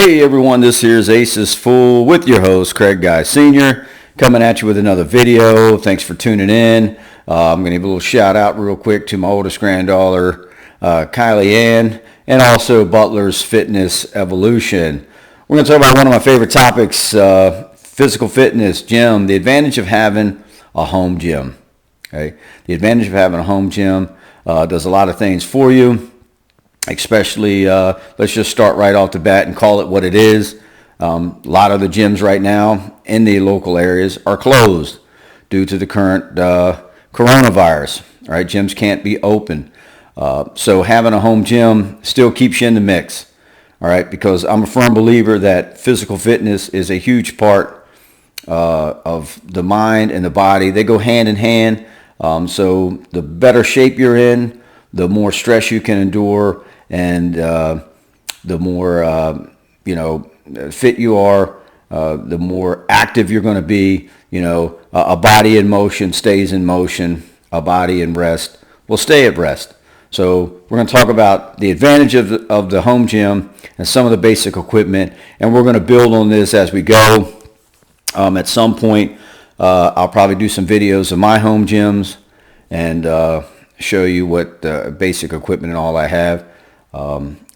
Hey everyone, this here's Aces Fool with your host Craig Guy Sr. coming at you with another video. Thanks for tuning in. I'm going to give a little shout out real quick to my oldest granddaughter, Kylie Ann, and also Butler's Fitness Evolution. We're going to talk about one of my favorite topics, physical fitness, gym, the advantage of having a home gym. Okay, the advantage of having a home gym does a lot of things for you. Especially, let's just start right off the bat and call it what it is. A lot of the gyms right now in the local areas are closed due to the current coronavirus. All right, gyms can't be open. So having a home gym still keeps you in the mix. All right, because I'm a firm believer that physical fitness is a huge part of the mind and the body. They go hand in hand. So the better shape you're in, the more stress you can endure, and the more fit you are, the more active you're going to be. A body in motion stays in motion. A body in rest will stay at rest. So we're going to talk about the advantage of the home gym and some of the basic equipment, and we're going to build on this as we go. At some point, I'll probably do some videos of my home gyms and show you what basic equipment and all I have.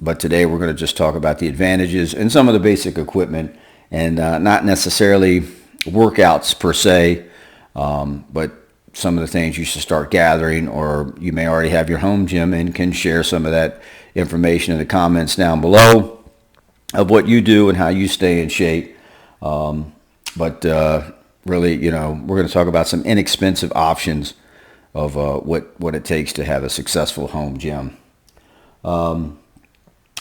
But today we're going to just talk about the advantages and some of the basic equipment, and not necessarily workouts per se, but some of the things you should start gathering, or you may already have your home gym and can share some of that information in the comments down below of what you do and how you stay in shape. But really, we're going to talk about some inexpensive options of what it takes to have a successful home gym.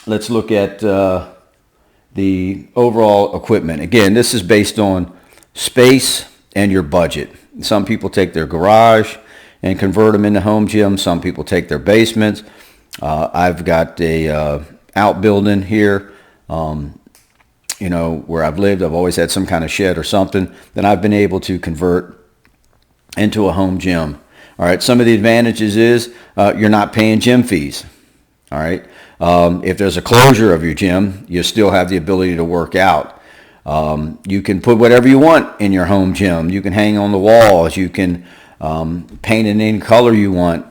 Let's look at the overall equipment. Again, this is based on space and your budget. Some people take their garage and convert them into home gyms. Some people take their basements. I've got a outbuilding here. Where I've lived, I've always had some kind of shed or something that I've been able to convert into a home gym. All right, some of the advantages is you're not paying gym fees. All right, if there's a closure of your gym, you still have the ability to work out. You can put whatever you want in your home gym. You can hang on the walls. You can paint in any color you want.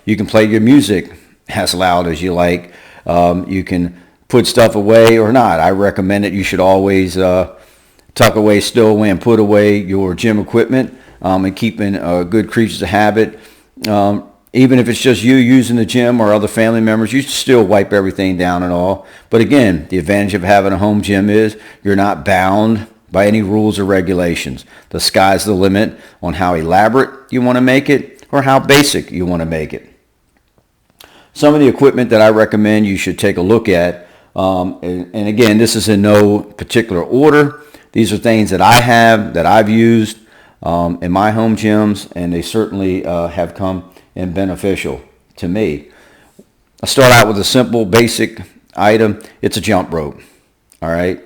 You can play your music as loud as you like. You can put stuff away or not. I recommend it. You should always tuck away, stow away, and put away your gym equipment, and keeping good creatures of habit. Even if it's just you using the gym or other family members, you should still wipe everything down and all. But again, the advantage of having a home gym is you're not bound by any rules or regulations. The sky's the limit on how elaborate you want to make it or how basic you want to make it. Some of the equipment that I recommend you should take a look at, and again, this is in no particular order. These are things that I have, that I've used in my home gyms, and they certainly have come and beneficial to me. I'll start out with a simple, basic item. It's a jump rope. All right.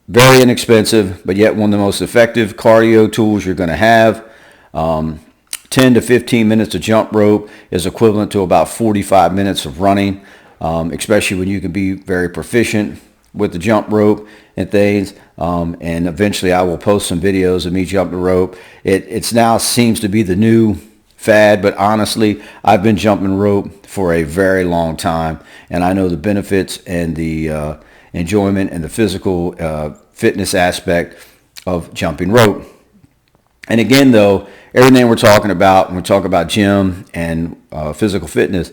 Very inexpensive, but yet one of the most effective cardio tools you're going to have. 10 to 15 minutes of jump rope is equivalent to about 45 minutes of running, especially when you can be very proficient with the jump rope and things. And eventually I will post some videos of me jumping rope. It's now seems to be the new fad, but honestly, I've been jumping rope for a very long time, and I know the benefits and the enjoyment and the physical fitness aspect of jumping rope. And again, though, everything we're talking about when we talk about gym and physical fitness,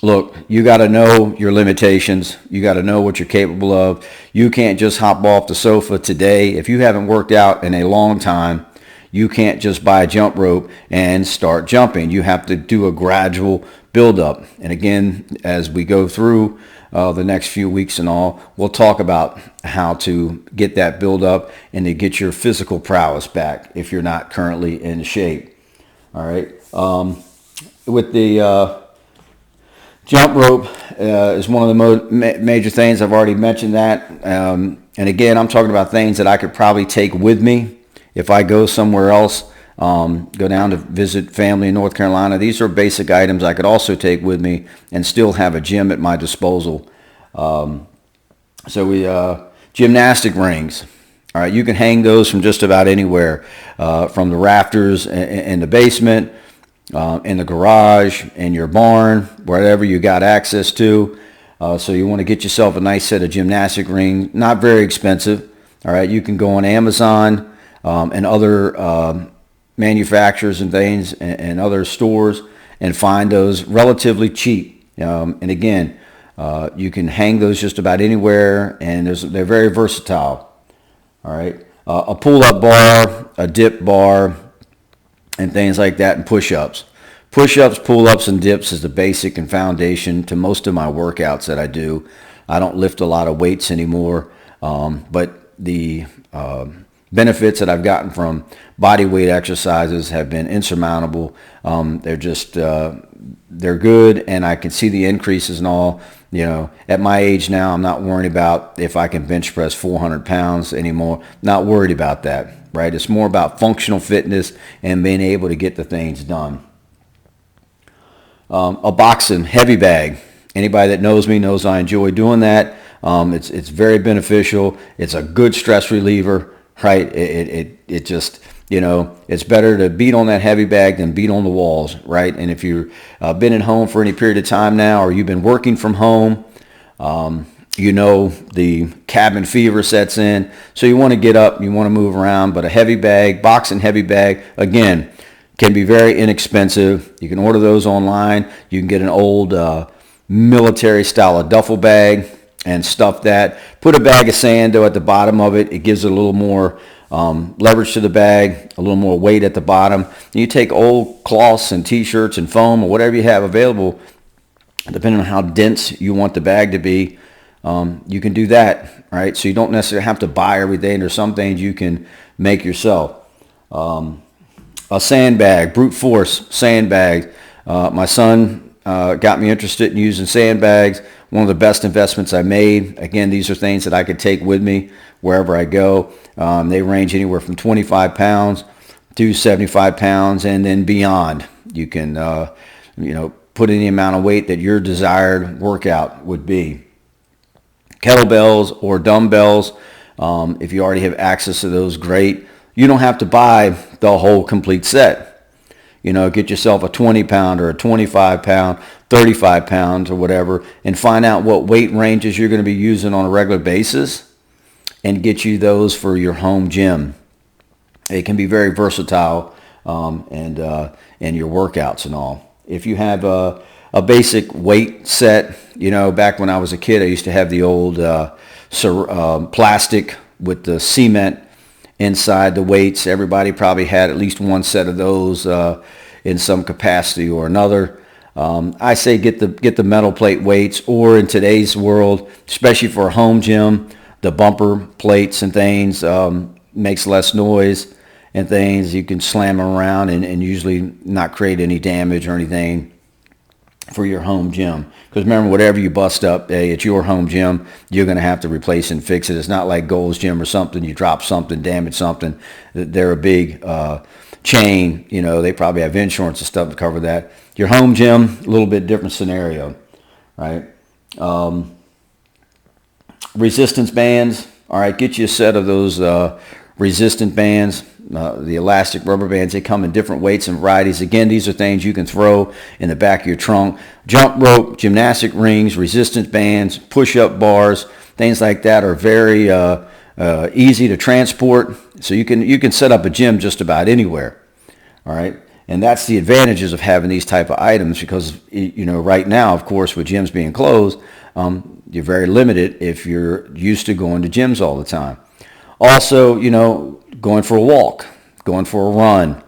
look, you got to know your limitations. You got to know what you're capable of. You can't just hop off the sofa today. If you haven't worked out in a long time, you can't just buy a jump rope and start jumping. You have to do a gradual build-up. And again, as we go through the next few weeks and all, we'll talk about how to get that build-up and to get your physical prowess back if you're not currently in shape. All right. With the jump rope is one of the major things. I've already mentioned that. And again, I'm talking about things that I could probably take with me if I go somewhere else, go down to visit family in North Carolina. These are basic items I could also take with me and still have a gym at my disposal. So gymnastic rings. All right, you can hang those from just about anywhere, from the rafters in the basement, in the garage, in your barn, wherever you got access to. So you want to get yourself a nice set of gymnastic rings, not very expensive. All right, you can go on Amazon and other manufacturers and things and other stores and find those relatively cheap. And again, you can hang those just about anywhere, and they're very versatile. All right, a pull-up bar, a dip bar, and things like that, and push-ups. Push-ups, pull-ups, and dips is the basic and foundation to most of my workouts that I do. I don't lift a lot of weights anymore, but the benefits that I've gotten from body weight exercises have been insurmountable. They're just they're good, and I can see the increases and all. At my age now, I'm not worried about if I can bench press 400 pounds anymore. Not worried about that, right? It's more about functional fitness and being able to get the things done. A boxing heavy bag. Anybody that knows me knows I enjoy doing that. It's very beneficial. It's a good stress reliever, right? It just, it's better to beat on that heavy bag than beat on the walls, right? And if you've been at home for any period of time now, or you've been working from home, the cabin fever sets in. So you want to get up, you want to move around, but a heavy bag, boxing heavy bag, again, can be very inexpensive. You can order those online. You can get an old military style of duffel bag and stuff that. Put a bag of sand though at the bottom of it. It gives it a little more leverage to the bag, a little more weight at the bottom. And you take old cloths and t-shirts and foam or whatever you have available, depending on how dense you want the bag to be, you can do that, right? So you don't necessarily have to buy everything. There's some things you can make yourself. A sandbag, brute force sandbag. My son got me interested in using sandbags. One of the best investments I made. Again, these are things that I could take with me wherever I go. They range anywhere from 25 pounds to 75 pounds and then beyond. You can, put any amount of weight that your desired workout would be. Kettlebells or dumbbells, if you already have access to those, great. You don't have to buy the whole complete set. Get yourself a 20 pound or a 25 pound, 35 pounds or whatever, and find out what weight ranges you're going to be using on a regular basis and get you those for your home gym. It can be very versatile and your workouts and all. If you have a basic weight set, back when I was a kid, I used to have the old plastic with the cement inside the weights. Everybody probably had at least one set of those in some capacity or another. I say get the metal plate weights, or in today's world, especially for a home gym, the bumper plates and things makes less noise and things. You can slam them around and usually not create any damage or anything for your home gym. Because remember, whatever you bust up, it's your home gym. You're going to have to replace and fix it. It's not like Gold's Gym or something. You drop something, damage something. They're a big chain. They probably have insurance and stuff to cover that. Your home gym, a little bit different scenario, right? Resistance bands. All right, get you a set of those resistant bands. The elastic rubber bands, they come in different weights and varieties. Again, these are things you can throw in the back of your trunk. Jump rope, gymnastic rings, resistance bands, push-up bars, things like that are very easy to transport. So you can set up a gym just about anywhere. All right, and that's the advantages of having these type of items, because right now, of course, with gyms being closed, you're very limited if you're used to going to gyms all the time. Also, going for a walk, going for a run,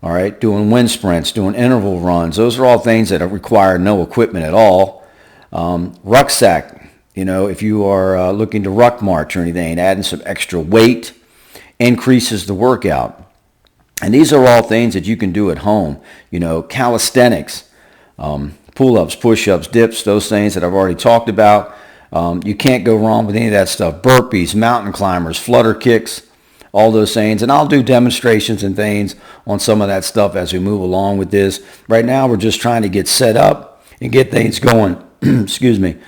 all right, doing wind sprints, doing interval runs. Those are all things that require no equipment at all. Rucksack, if you are looking to ruck march or anything, adding some extra weight increases the workout. And these are all things that you can do at home. Calisthenics, pull-ups, push-ups, dips, those things that I've already talked about. You can't go wrong with any of that stuff. Burpees, mountain climbers, flutter kicks, all those things. And I'll do demonstrations and things on some of that stuff as we move along with this. Right now, we're just trying to get set up and get things going. Excuse me.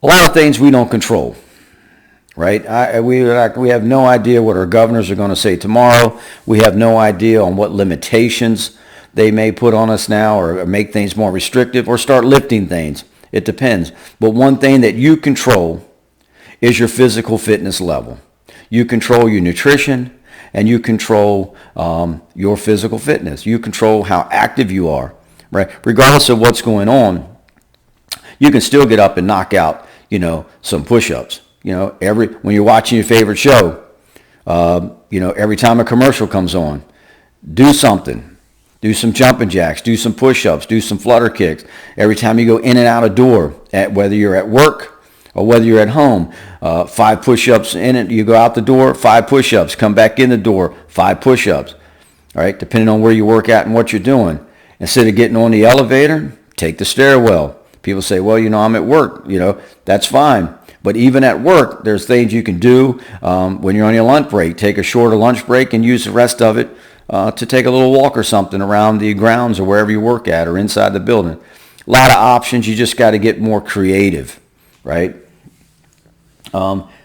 A lot of things we don't control, right? We have no idea what our governors are going to say tomorrow. We have no idea on what limitations they may put on us now, or make things more restrictive, or start lifting things. It depends. But one thing that you control is your physical fitness level. You control your nutrition, and you control your physical fitness. You control how active you are, right? Regardless of what's going on, you can still get up and knock out, some push-ups. When you're watching your favorite show, every time a commercial comes on, do something. Do some jumping jacks, do some push-ups, do some flutter kicks. Every time you go in and out a door, whether you're at work or whether you're at home, 5 push-ups in it. You go out the door, 5 push-ups. Come back in the door, 5 push-ups. All right, depending on where you work at and what you're doing. Instead of getting on the elevator, take the stairwell. People say, well, I'm at work. That's fine. But even at work, there's things you can do when you're on your lunch break. Take a shorter lunch break and use the rest of it to take a little walk or something around the grounds or wherever you work at or inside the building. A lot of options. You just got to get more creative, right?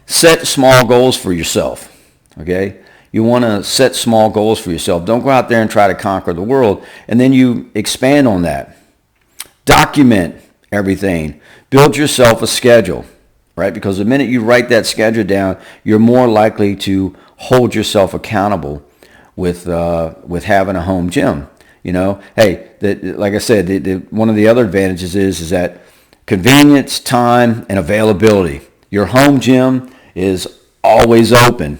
Set small goals for yourself, okay? You want to set small goals for yourself. Don't go out there and try to conquer the world, and then you expand on that. Document everything. Build yourself a schedule, right? Because the minute you write that schedule down, you're more likely to hold yourself accountable with having a home gym. Hey, like I said, one of the other advantages is that convenience, time, and availability. Your home gym is always open.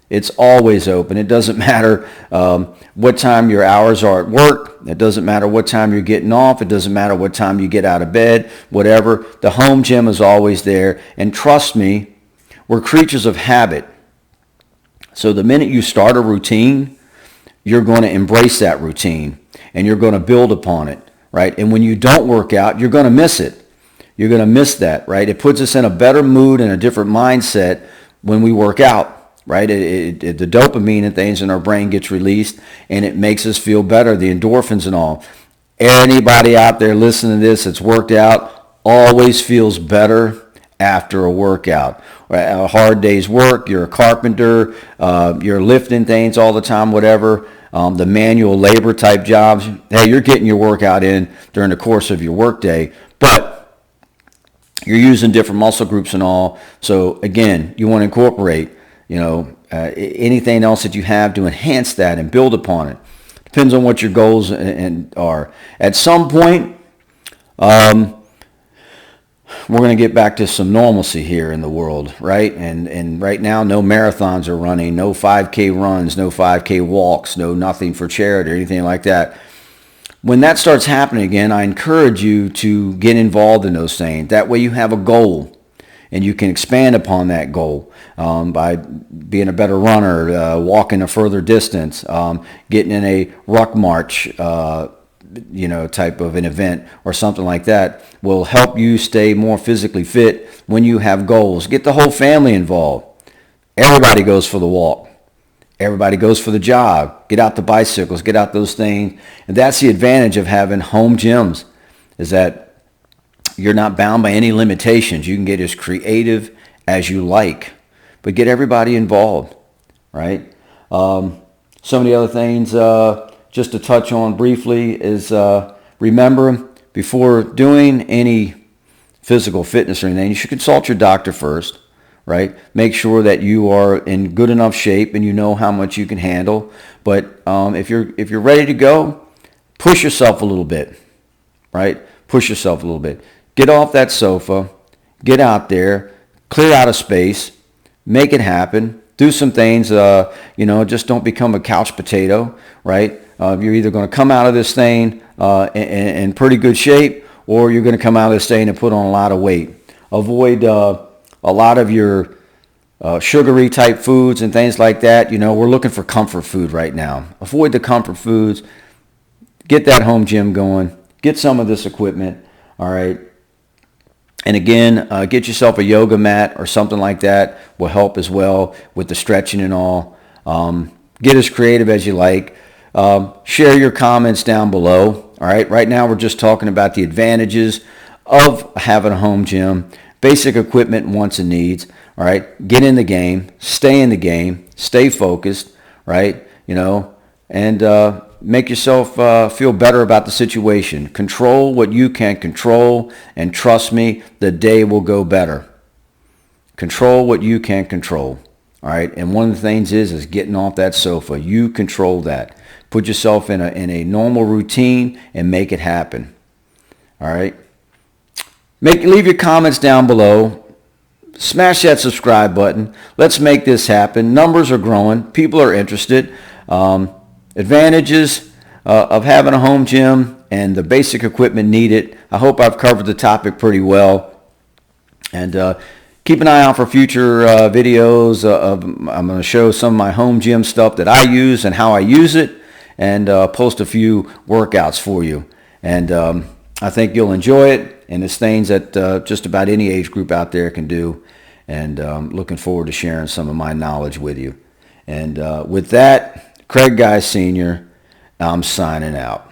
It's always open. It doesn't matter what time your hours are at work. It doesn't matter what time you're getting off. It doesn't matter what time you get out of bed, whatever. The home gym is always there. And trust me, we're creatures of habit. So the minute you start a routine, you're going to embrace that routine and you're going to build upon it, right? And when you don't work out, you're going to miss it. You're going to miss that, right? It puts us in a better mood and a different mindset when we work out, right? The dopamine and things in our brain gets released and it makes us feel better, the endorphins and all. Anybody out there listening to this that's worked out always feels better after a workout. A hard day's work, you're a carpenter, you're lifting things all the time, whatever, the manual labor type jobs. Hey, you're getting your workout in during the course of your workday, but you're using different muscle groups and all. So again, you want to incorporate, anything else that you have to enhance that and build upon it. Depends on what your goals and are. At some point, we're going to get back to some normalcy here in the world, right? And right now, no marathons are running, no 5K runs, no 5K walks, no nothing for charity or anything like that. When that starts happening again, I encourage you to get involved in those things. That way you have a goal and you can expand upon that goal by being a better runner, walking a further distance, getting in a ruck march, type of an event or something like that will help you stay more physically fit when you have goals. Get the whole family involved. Everybody goes for the walk. Everybody goes for the jog. Get out the bicycles, get out those things. And that's the advantage of having home gyms, is that you're not bound by any limitations. You can get as creative as you like, but get everybody involved, right? Some of the other things just to touch on briefly is remember, before doing any physical fitness or anything, you should consult your doctor first, right? Make sure that you are in good enough shape and you know how much you can handle. But if you're ready to go, push yourself a little bit, right? Push yourself a little bit. Get off that sofa, get out there, clear out a space, make it happen. Do some things, just don't become a couch potato, right? You're either going to come out of this thing in pretty good shape, or you're going to come out of this thing and put on a lot of weight. Avoid a lot of your sugary type foods and things like that. We're looking for comfort food right now. Avoid the comfort foods. Get that home gym going. Get some of this equipment, all right? And again, get yourself a yoga mat or something like that will help as well with the stretching and all. Get as creative as you like. Share your comments down below. All right. Right now, we're just talking about the advantages of having a home gym. basic equipment, wants and needs. All right, get in the game, stay in the game, stay focused, right? And make yourself feel better about the situation. Control what you can control, and trust me, the day will go better. Control what you can control. All right, and one of the things is getting off that sofa. You control that. Put yourself in a normal routine and make it happen. All right. Leave your comments down below. Smash that subscribe button. Let's make this happen. Numbers are growing. People are interested. Advantages of having a home gym and the basic equipment needed. I hope I've covered the topic pretty well. And keep an eye out for future videos. I'm going to show some of my home gym stuff that I use and how I use it, and post a few workouts for you. And I think you'll enjoy it, and it's things that just about any age group out there can do. And looking forward to sharing some of my knowledge with you. And with that, Craig Guy Sr., I'm signing out.